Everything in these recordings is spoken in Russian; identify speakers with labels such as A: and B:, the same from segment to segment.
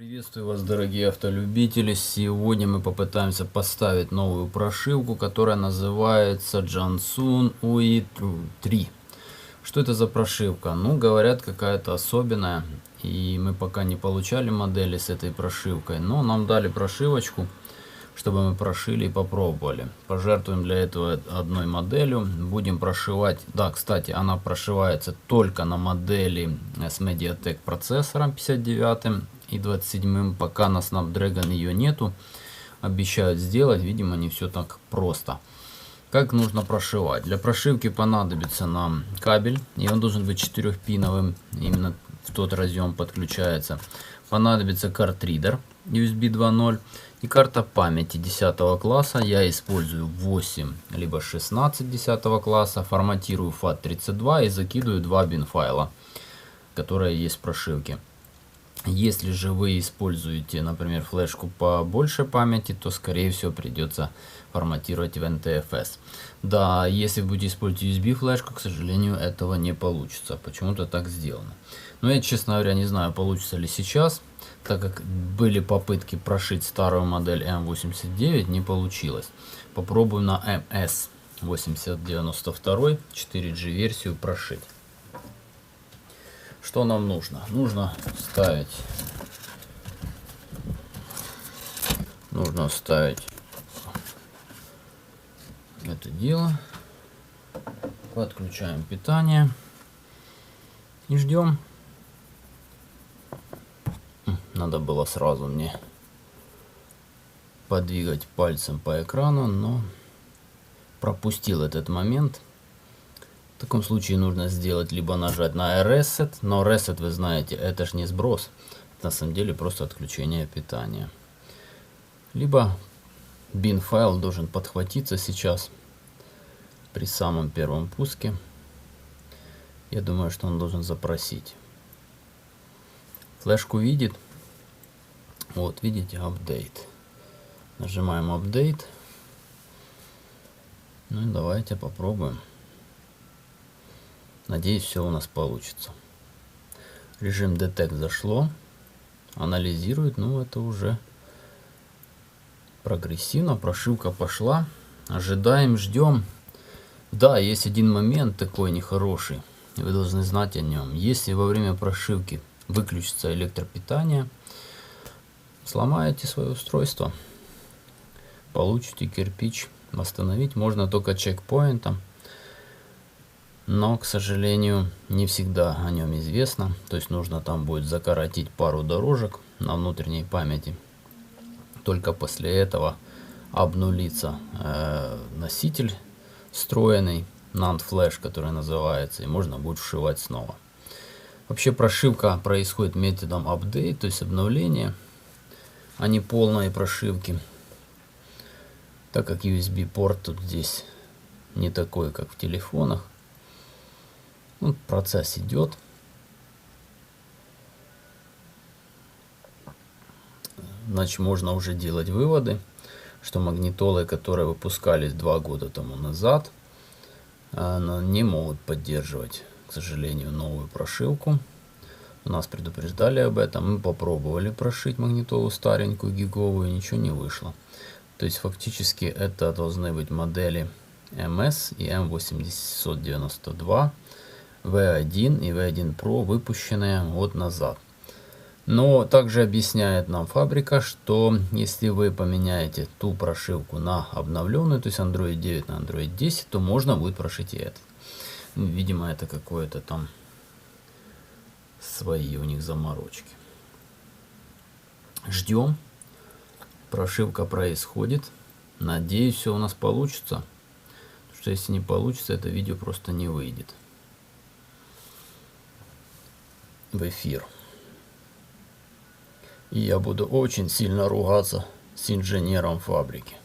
A: Приветствую вас, дорогие автолюбители! Сегодня мы попытаемся поставить новую прошивку, которая называется Jansun UI 3. Что это за прошивка? Ну, говорят, какая-то особенная, и мы пока не получали модели с этой прошивкой, но нам дали прошивочку, чтобы мы прошили и попробовали. Пожертвуем для этого одной моделью, будем прошивать. Да, кстати, она прошивается только на модели с Mediatek процессором 59 и 27, пока на Snapdragon ее нету. Обещают сделать, видимо, не все так просто. Как нужно прошивать? Для прошивки понадобится нам кабель, и он должен быть 4-пиновым, именно в тот разъем подключается. Понадобится картридер USB 2.0 и карта памяти 10 класса. Я использую 8 либо 16 10 класса, форматирую FAT32 и закидываю 2 bin файла, которые есть в прошивке. Если же вы используете, например, флешку по большей памяти, то скорее всего придется форматировать в NTFS. Да, если вы будете использовать USB флешку, к сожалению, этого не получится. Почему-то так сделано. Но я, честно говоря, не знаю, получится ли сейчас, так как были попытки прошить старую модель M89, не получилось. Попробую на MS8092 4G версию прошить. Что нам нужно? Нужно ставить это дело, подключаем питание и ждем. Надо было сразу мне подвигать пальцем по экрану, но пропустил этот момент. В таком случае нужно сделать либо нажать на Reset, но Reset, вы знаете, это ж не сброс, это на самом деле просто отключение питания. Либо bin файл должен подхватиться сейчас при самом первом пуске. Я думаю, что он должен запросить. Флешку видит. Вот, видите, update. Нажимаем update. Ну и давайте попробуем. Надеюсь, все у нас получится. Режим Detect зашло. Анализирует. Ну, это уже прогрессивно. Прошивка пошла. Ожидаем, ждем. Да, есть один момент такой нехороший. Вы должны знать о нем. Если во время прошивки выключится электропитание, сломаете свое устройство, получите кирпич. Восстановить можно только чекпоинтом. Но, к сожалению, не всегда о нем известно. То есть нужно там будет закоротить пару дорожек на внутренней памяти. Только после этого обнулится носитель встроенный NAND флеш, который называется, и можно будет вшивать снова. Вообще прошивка происходит методом update, то есть обновление, а не полной прошивки. Так как USB порт тут здесь не такой, как в телефонах. Вот процесс идет. Значит, можно уже делать выводы, что магнитолы, которые выпускались 2 года тому назад, не могут поддерживать, к сожалению, новую прошивку. Нас предупреждали об этом. Мы попробовали прошить магнитолу старенькую, гиговую, ничего не вышло. То есть фактически это должны быть модели MS и M892. V1 и V1 Pro, выпущенные год назад. Но также объясняет нам фабрика, что если вы поменяете ту прошивку на обновленную, то есть Android 9 на Android 10, то можно будет прошить и этот. Видимо, это какое-то там свои у них заморочки. Ждем. Прошивка происходит. Надеюсь, все у нас получится. Потому что если не получится, это видео просто не выйдет в эфир. И я буду очень сильно ругаться с инженером фабрики.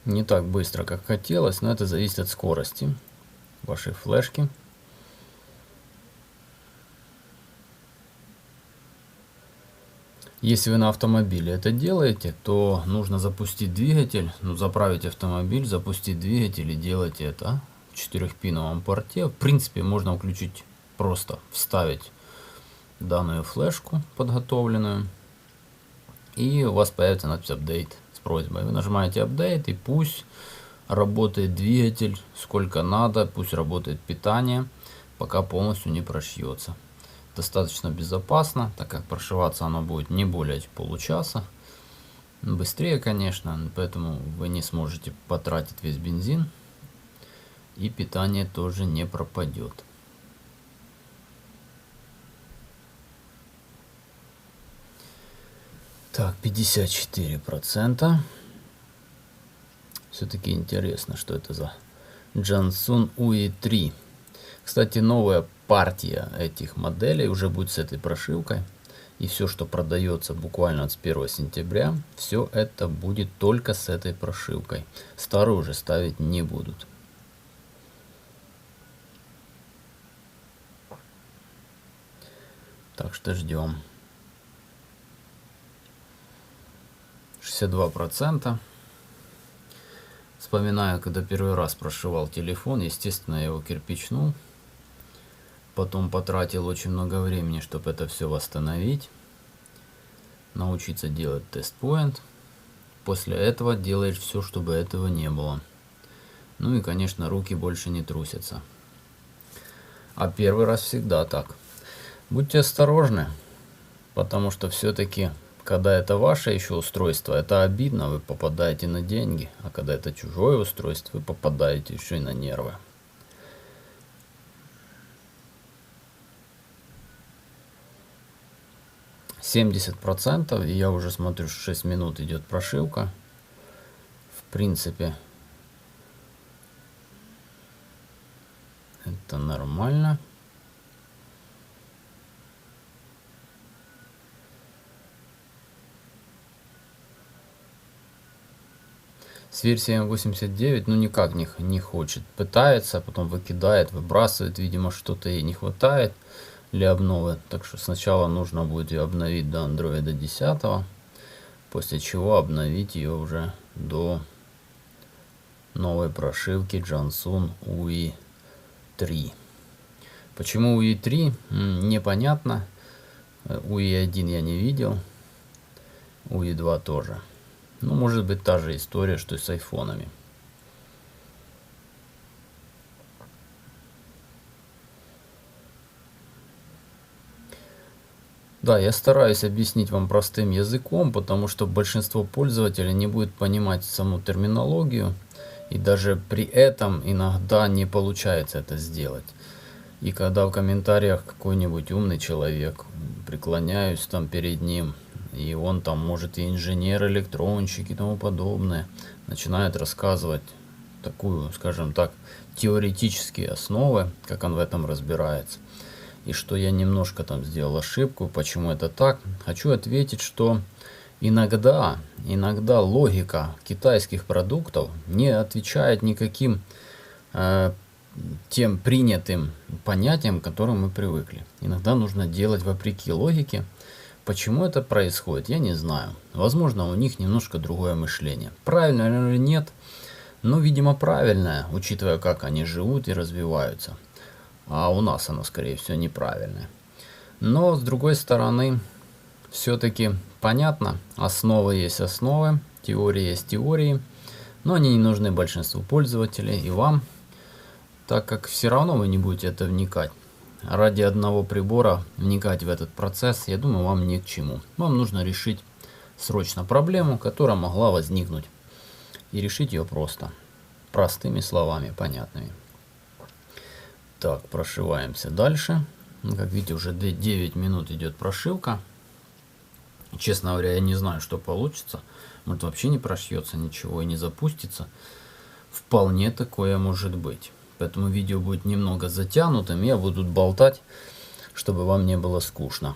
A: Не так быстро, как хотелось, но это зависит от скорости вашей флешки. Если вы на автомобиле это делаете, то нужно запустить двигатель, заправить автомобиль, запустить двигатель и делать это в 4-пиновом порте. В принципе, можно включить просто вставить данную флешку подготовленную, и у вас появится надпись update с просьбой. Вы нажимаете update, и пусть работает двигатель сколько надо, пусть работает питание, пока полностью не прошьется. Достаточно безопасно, так как прошиваться оно будет не более получаса. Быстрее, конечно, поэтому вы не сможете потратить весь бензин, и питание тоже не пропадет. Так, 54%. Все-таки интересно, что это за Jansun UI 3. Кстати, новая партия этих моделей уже будет с этой прошивкой. И все, что продается буквально с 1 сентября, все это будет только с этой прошивкой. Старую уже ставить не будут. Так что ждем. 62%. Вспоминаю, когда первый раз прошивал телефон, естественно, я его кирпичнул. Потом потратил очень много времени, чтобы это все восстановить. Научиться делать тест-поинт. После этого делаешь все, чтобы этого не было. Ну и, конечно, руки больше не трусятся. А первый раз всегда так. Будьте осторожны, потому что все-таки, когда это ваше еще устройство, это обидно, вы попадаете на деньги. А когда это чужое устройство, вы попадаете еще и на нервы. %, и я уже смотрю, 6 минут идет прошивка. В принципе, это нормально. С версией 89, ну никак не хочет. Пытается, потом выкидает, выбрасывает. Видимо, что-то ей не хватает для обновы. Так что сначала нужно будет ее обновить до Android 10. После чего обновить ее уже до новой прошивки Jansun UI 3. Почему UI 3? Непонятно. UI 1 я не видел. UI 2 тоже. Ну, может быть, та же история, что и с айфонами. Да, я стараюсь объяснить вам простым языком, потому что большинство пользователей не будет понимать саму терминологию. И даже при этом иногда не получается это сделать. И когда в комментариях какой-нибудь умный человек, преклоняюсь там перед ним, и он там, может, и инженер, электронщик и тому подобное, начинает рассказывать такую, скажем так, теоретические основы, как он в этом разбирается, и что я немножко там сделал ошибку, почему это так, хочу ответить, что иногда логика китайских продуктов не отвечает никаким тем принятым понятиям, к которым мы привыкли. Иногда нужно делать вопреки логике. Почему это происходит, я не знаю. Возможно, у них немножко другое мышление. Правильно или нет? Ну, видимо, правильное, учитывая, как они живут и развиваются. А у нас оно, скорее всего, неправильное. Но, с другой стороны, все-таки понятно, основы есть основы, теории есть теории, но они не нужны большинству пользователей и вам, так как все равно вы не будете это вникать. Ради одного прибора вникать в этот процесс, я думаю, вам ни к чему. Вам нужно решить срочно проблему, которая могла возникнуть. И решить ее просто. Простыми словами, понятными. Так, прошиваемся дальше. Как видите, уже 9 минут идет прошивка. Честно говоря, я не знаю, что получится. Может, вообще не прошьется ничего и не запустится. Вполне такое может быть. Поэтому видео будет немного затянутым. Я буду тут болтать, чтобы вам не было скучно.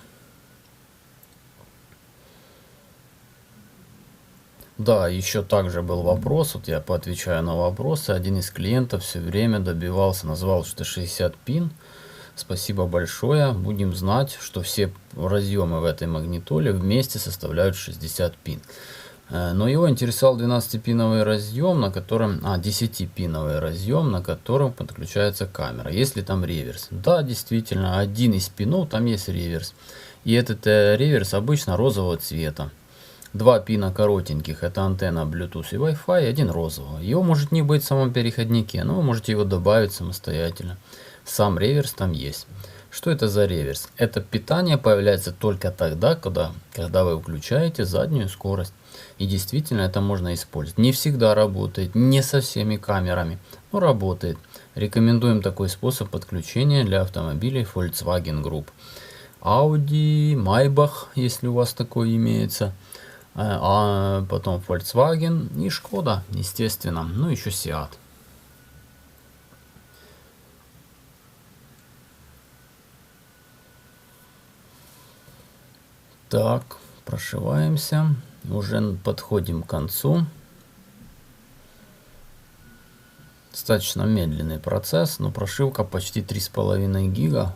A: Да, еще также был вопрос. Вот я поотвечаю на вопросы. Один из клиентов все время добивался, назвал, что 60 пин. Спасибо большое. Будем знать, что все разъемы в этой магнитоле вместе составляют 60 пин. Но его интересовал 12-пиновый разъем, на котором, 10-пиновый разъем, на котором подключается камера. Есть ли там реверс? Да, действительно, один из пинов там есть реверс. И этот реверс обычно розового цвета. Два пина коротеньких, это антенна Bluetooth и Wi-Fi, один розового. Его может не быть в самом переходнике, но вы можете его добавить самостоятельно. Сам реверс там есть. Что это за реверс? Это питание появляется только тогда, когда вы включаете заднюю скорость. И действительно это можно использовать. Не всегда работает, не со всеми камерами, но работает. Рекомендуем такой способ подключения для автомобилей Volkswagen Group. Audi, Maybach, если у вас такой имеется. А потом Volkswagen и Шкода, естественно. Ну, еще Seat. Так, прошиваемся. Уже подходим к концу. Достаточно медленный процесс, но прошивка почти 3,5 гига.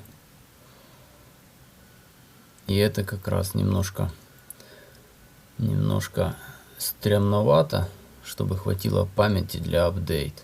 A: И это как раз немножко стремновато, чтобы хватило памяти для апдейт.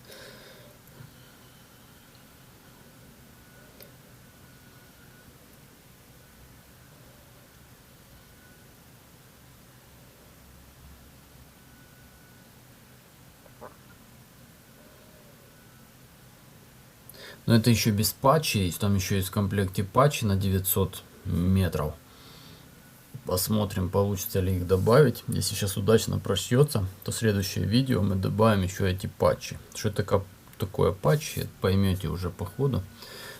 A: Но это еще без патчей, там еще есть в комплекте патчи на 900 метров. Посмотрим, получится ли их добавить. Если сейчас удачно прошьется, то в следующее видео мы добавим еще эти патчи. Что это такое патчи, поймете уже по ходу.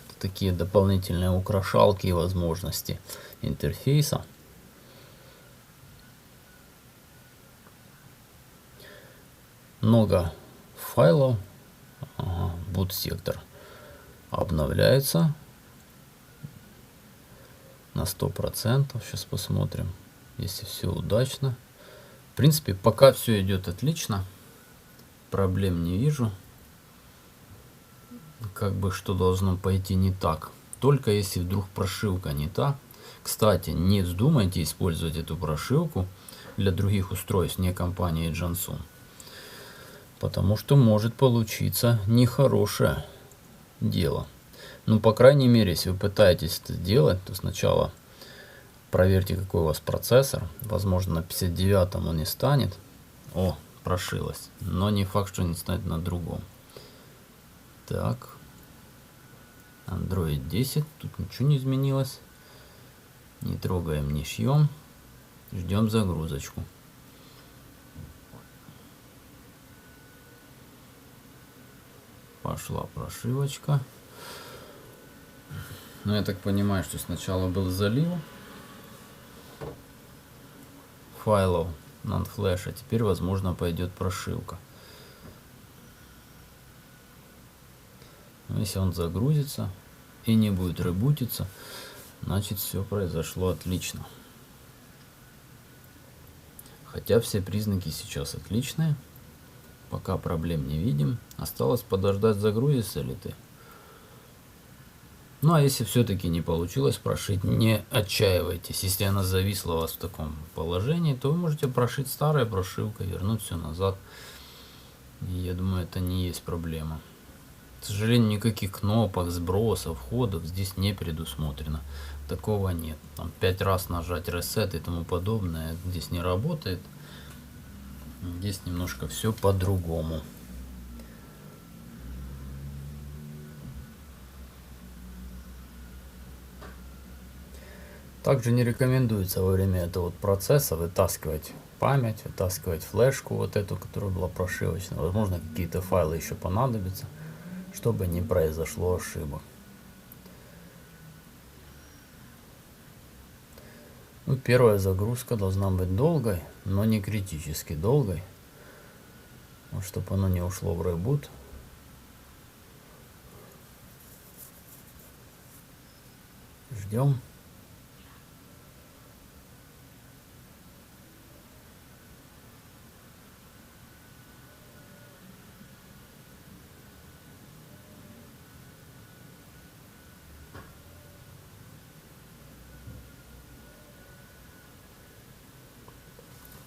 A: Это такие дополнительные украшалки и возможности интерфейса. Много файлов. Boot сектор обновляется на 100%. Сейчас посмотрим, если все удачно. В принципе, пока все идет отлично. Проблем не вижу. Как бы что должно пойти не так. Только если вдруг прошивка не та. Кстати, не вздумайте использовать эту прошивку для других устройств, не компании Jansun. Потому что может получиться нехорошее дело. Ну, по крайней мере, если вы пытаетесь это делать, то сначала проверьте, какой у вас процессор. Возможно, на 59-м он не станет. О, прошилось. Но не факт, что не станет на другом. Так. Android 10. Тут ничего не изменилось. Не трогаем, не шьем. Ждем загрузочку. Пошла прошивочка. Но я так понимаю, что сначала был залив файлов NAND-флеш, а теперь, возможно, пойдет прошивка. Но если он загрузится и не будет ребутиться, значит все произошло отлично. Хотя все признаки сейчас отличные. Пока проблем не видим. Осталось подождать, загрузится ли ты. Ну а если все-таки не получилось прошить, не отчаивайтесь. Если она зависла у вас в таком положении, то вы можете прошить старой прошивкой, вернуть все назад. И я думаю, это не есть проблема. К сожалению, никаких кнопок, сбросов, входов здесь не предусмотрено. Такого нет. Там 5 раз нажать reset и тому подобное здесь не работает. Здесь немножко все по-другому. Также не рекомендуется во время этого процесса вытаскивать память, вытаскивать флешку вот эту, которая была прошивочная. Возможно, какие-то файлы еще понадобятся, чтобы не произошло ошибок. Ну, первая загрузка должна быть долгой, но не критически долгой, чтобы оно не ушло в ребут. Ждем.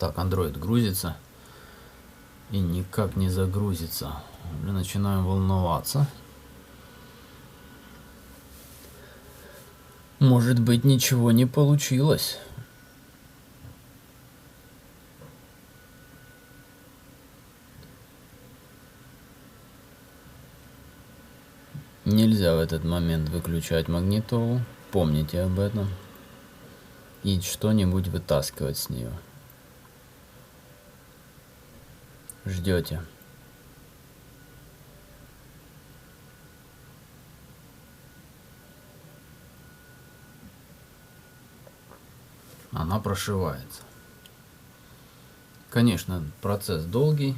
A: Так, Android грузится и никак не загрузится. Уже начинаем волноваться. Может быть, ничего не получилось. Нельзя в этот момент выключать магнитолу. Помните об этом. И что-нибудь вытаскивать с нее. Ждете. Она прошивается. Конечно, процесс долгий.